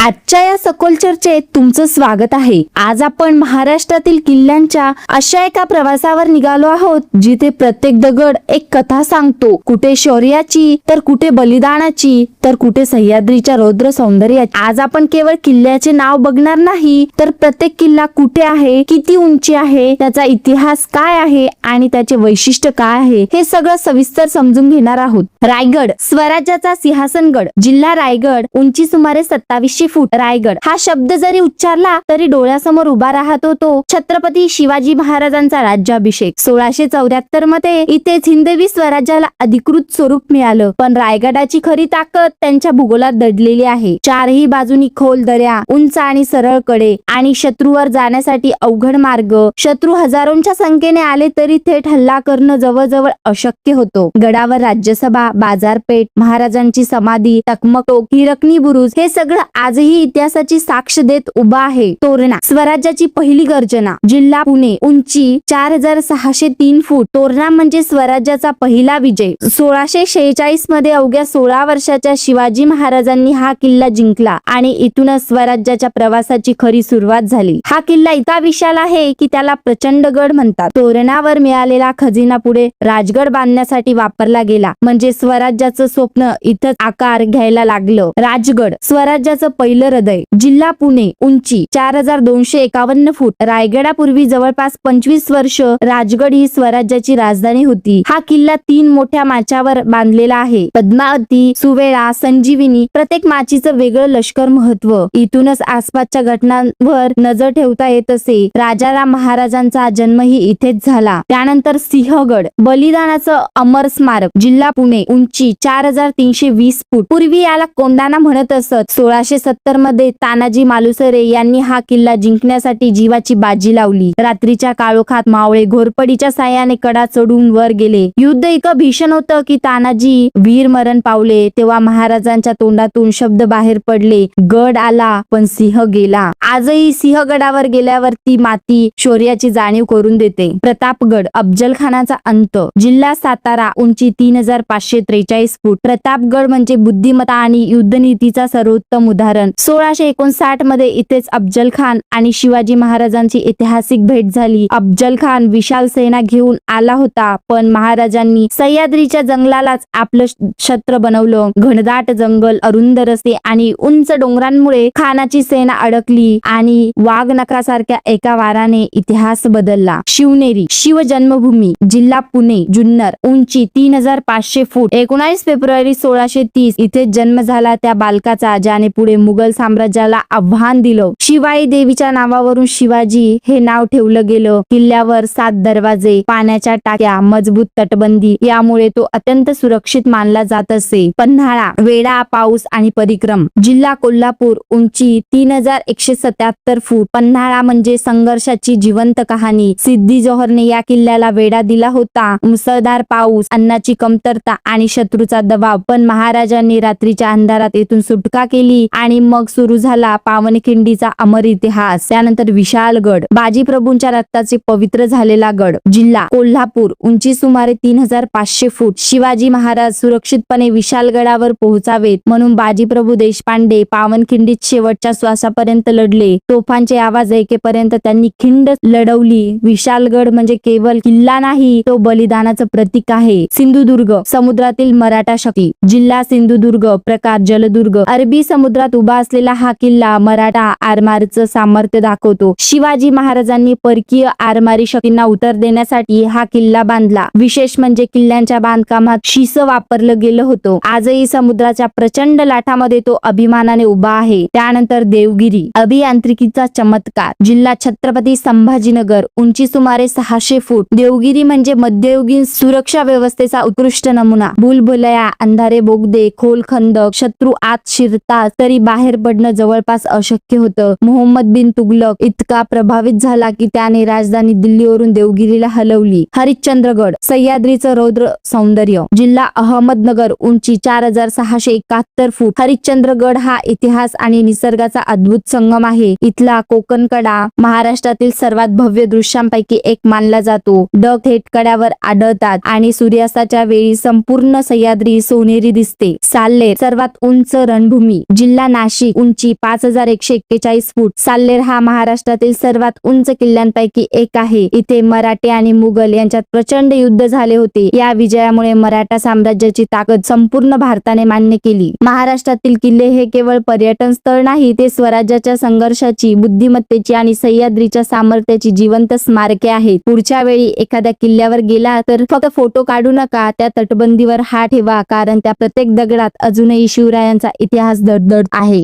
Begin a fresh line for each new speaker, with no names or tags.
आजच्या या सखोल चर्चेत तुमचं स्वागत आहे। आज आपण महाराष्ट्रातील किल्ल्यांच्या अशा एका प्रवासावर निघालो आहोत जिथे प्रत्येक दगड एक कथा सांगतो, कुठे शौर्याची तर कुठे बलिदानाची तर कुठे सह्याद्रीच्या रौद्र सौंदर्याची। आज आपण केवळ किल्ल्याचे नाव बघणार नाही तर प्रत्येक किल्ला कुठे आहे, किती उंची आहे, त्याचा इतिहास काय आहे आणि त्याचे वैशिष्ट्य काय आहे हे सगळं सविस्तर समजून घेणार आहोत। रायगड स्वराज्याचा सिंहासनगड, जिल्हा रायगड, उंची सुमारे 2700 फूट। रायगड हा शब्द जरी उच्चारला तरी डोळ्यासमोर उभा राहतो तो छत्रपती शिवाजी महाराजांचा राज्याभिषेक। 1674 मध्ये इथेच हिंदवी स्वराज्याला अधिकृत स्वरूप मिळालं, पण रायगडाची खरी ताकद त्यांच्या भूगोलात दडलेली आहे। चारही बाजूनी खोल दऱ्या, उंच आणि सरळ कडे आणि शत्रूवर जाण्यासाठी अवघड मार्ग। शत्रू हजारोंच्या संख्येने आले तरी थेट हल्ला करणं जवळजवळ अशक्य होतं। गडावर राज्यसभा, बाजारपेठ, महाराजांची समाधी, टकमक टोक, हिरकणी बुरुज हे सगळं आजही इतिहासाची साक्ष देत उभा आहे। तोरणा स्वराज्याची पहिली गर्जना, जिल्हा पुणे, उंची 4603 फूट। तोरणा म्हणजे स्वराज्याचा पहिला विजय। 1646 मध्ये अवघ्या 16 वर्षाच्या शिवाजी महाराजांनी हा किल्ला जिंकला आणि इथूनच स्वराज्याच्या प्रवासाची खरी सुरुवात झाली। हा किल्ला इतका विशाल आहे की त्याला प्रचंड गड म्हणतात। तोरणावर मिळालेला खजिना पुढे राजगड बांधण्यासाठी वापरला गेला, म्हणजे स्वराज्याचं स्वप्न इथंच आकार घ्यायला लागलं। राजगड स्वराज्याचं पहिलं हृदय, जिल्हा पुणे, उंची 4251 फूट। रायगडापूर्वी जवळपास 25 वर्ष राजगड ही स्वराज्याची राजधानी होती। हा किल्ला 3 मोठ्या माचावर बांधलेला आहे, पद्मावती, सुवेळा, संजीविनी। प्रत्येक माचीचं वेगळं लष्कर महत्व। इथूनच आसपासच्या घटनांवर नजर ठेवता येत असे। राजाराम महाराजांचा जन्मही इथेच झाला। त्यानंतर सिंहगड, बलिदानाचं अमर स्मारक, जिल्हा पुणे, उंची 4320 फूट। पूर्वी याला कोंडाणा म्हणत असत। 1670 मध्ये तानाजी मालुसरे यांनी हा किल्ला जिंकण्यासाठी जीवाची बाजी लावली। रात्रीच्या काळोखात मावळे घोरपडीच्या साह्याने कडा चढून वर गेले। युद्ध इतकं भीषण होतं की तानाजी वीर मरण पावले। तेव्हा महाराजांच्या तोंडातून शब्द बाहेर पडले, गड आला पण सिंह गेला। आजही सिंहगडावर गेल्यावर ती माती शौर्याची जाणीव करून देते। प्रतापगड, अफजल खानाचा अंत, जिल्हा सातारा, उंची 3543 फूट। प्रतापगड म्हणजे बुद्धिमत्ता आणि युद्धनीतीचा सर्वोत्तम उदाहरण। 1659 मध्ये इथेच अफजल खान आणि शिवाजी महाराजांची ऐतिहासिक भेट झाली। अफजल खान विशाल सेना घेऊन आला होता, पण महाराजांनी सह्याद्रीच्या जंगलालाच आपलं छत्र बनवलं। घनदाट जंगल, अरुंद रस्ते आणि उंच डोंगरांमुळे खानाची सेना अडकली आणि वाघनखासारख्या एका वाराने इतिहास बदलला। शिवनेरी, शिव जन्मभूमी, जिल्हा पुणे, जुन्नर, उंची 3500 फूट। 19 फेब्रुवारी 1630 इथे जन्म झाला त्या बालकाचा, ज्याने पुढे मुघल साम्राज्याला आव्हान दिलं। शिवाई देवीच्या नावावरून शिवाजी हे नाव ठेवलं गेलं। किल्ल्यावर 7 दरवाजे, पाण्याच्या टाक्या, मजबूत तटबंदी, यामुळे तो अत्यंत सुरक्षित मानला जात असे। पन्हाळा, वेढा, पाऊस आणि परिक्रम, जिल्हा कोल्हापूर, उंची 3177 फूट। पन्हाळा म्हणजे संघर्षाची जिवंत कहाणी। सिद्दी जोहरने या किल्ल्याला वेढा दिला होता। मुसळधार पाऊस, अन्नाची कमतरता आणि शत्रूचा दबाव, पण महाराजांनी रात्रीच्या अंधारात येथून सुटका केली आणि मग सुरू झाला पावनखिंडीचा अमर इतिहास। त्यानंतर विशाळगड, बाजीप्रभूंच्या रक्ताचे पवित्र झालेला गड, जिल्हा कोल्हापूर, उंची सुमारे 3500 फूट। शिवाजी महाराज सुरक्षितपणे विशाळगडावर पोहोचावेत म्हणून बाजीप्रभू देशपांडे पावनखिंडीत शेवटच्या श्वासापर्यंत लढले। तोफांचे आवाज ऐकेपर्यंत त्यांनी खिंड लढवली। विशाळगड म्हणजे केवळ किल्ला नाही, तो बलिदानाचं प्रतीक आहे। सिंधुदुर्ग, समुद्रातील मराठा शक्ती, जिल्हा सिंधुदुर्ग, प्रकार जलदुर्ग। अरबी समुद्रात उभा असलेला हा किल्ला मराठा आरमारीचं सामर्थ्य दाखवतो। शिवाजी महाराजांनी परकीय आरमारी शक्तींना उत्तर देण्यासाठी हा किल्ला बांधला। विशेष म्हणजे किल्ल्यांच्या बांधकामात शिस वापरलं गेलं होतं। आजही समुद्राच्या प्रचंड लाटामध्ये तो अभिमानाने उभा आहे। त्यानंतर देवगिरी, अभियांत्रिकीचा चमत्कार, जिल्हा छत्रपती संभाजीनगर, उंची सुमारे 600 फूट। देवगिरी म्हणजे मध्ययुगीन सुरक्षा व्यवस्थेचा उत्कृष्ट नमुना। भूलभुलया, अंधारे बोगदे, खोल खंदक, शत्रू आत शिरतात तरी बाहेर पडणं जवळपास अशक्य होतं। मोहम्मद बिन तुगलक इतका प्रभावित झाला की त्याने राजधानी दिल्लीवरून देवगिरीला हलवली। हरिश्चंद्रगड, सह्याद्रीचं रौद्र सौंदर्य, जिल्हा अहमदनगर, उंची 4671 फूट। हरिश्चंद्रगड हा इतिहास आणि निसर्गाचा अद्भुत संगम आहे। इथला कोकण कडा महाराष्ट्रातील सर्वात भव्य दृश्यांपैकी एक मानला जातो। ढग थेट कड्यावर आढळतात आणि सूर्यास्ताच्या वेळी संपूर्ण सह्याद्री सोनेरी दिसते। साल्हेर, सर्वात उंच रणभूमी, जिल्हा नाशिक, नाशिक, उंची 5141 फूट. साल्लेर हा महाराष्ट्रातील सर्वात उंच किल्ल्यांपैकी एक आहे. इथे मराठे आणि मुघल यांच्यात प्रचंड युद्ध झाले होते. या विजयामुळे मराठा साम्राज्याची ताकद संपूर्ण भारताने मान्य केली. महाराष्ट्रातील किल्ले हे केवळ पर्यटन स्थळ नाही, ते स्वराज्याच्या संघर्षाची, बुद्धिमत्तेची आणि सह्याद्रीच्या सामर्थ्याची जिवंत स्मारके आहेत. पुढच्या वेळी एखाद्या किल्ल्यावर गेला तर फक्त फोटो काढू नका, त्या तटबंदीवर हात ठेवा, कारण त्या प्रत्येक दगडात अजूनही शिवरायांचा इतिहास दडदड आहे.